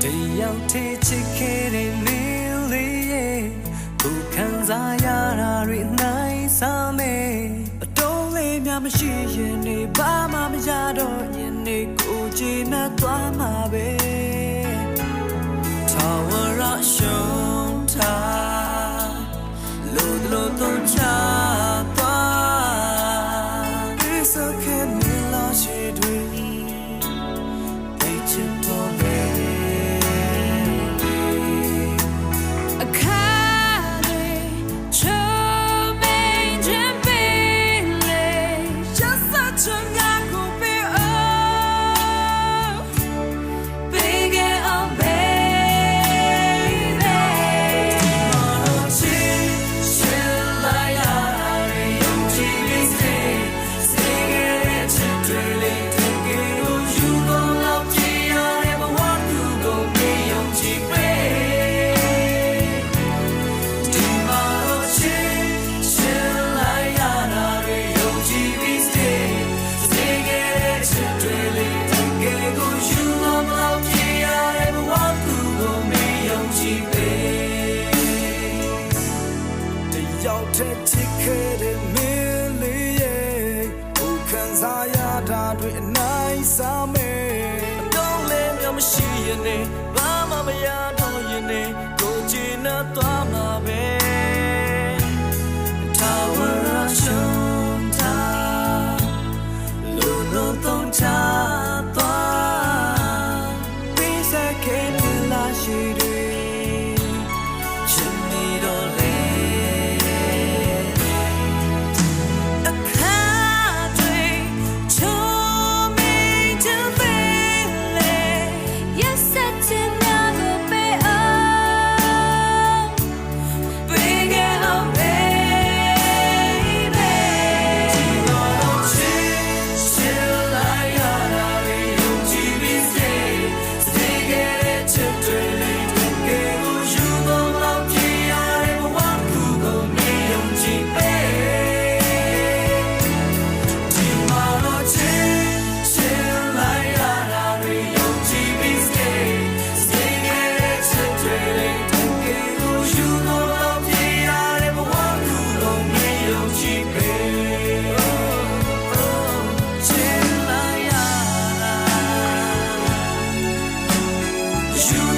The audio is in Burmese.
ရောက်တဲ့ချစ်ခဲ့တဲ့မင်းလေးရဲ့သူခံစားရတာတွေနိုင်စားမယ်အတော်လေးများမရှိရင်နေဘာမှမရတော့ရင်နေကိုချင်နဲ့သွားမှာပဲထာဝရရှုံးထားလို့တော့ချသွားဒီစခဲမလာရှိတွေအိတ်ချတော့ရောက်တဲ့ချစ်ခဲ့တဲ့မင်းလေးရဲ့ကိုခံစားရတာတွေအနိုင်စားမယ်အတော့လည်းမျိုးမရှိရင်နေဘာမှမရတော့ရင်နေကိုချင်နဲ့သွားမှာပဲထာဝရရှုံးထားလို့တော့ချသွားပြီးစခဲလာရှိတယ်ချစ်နေတော့you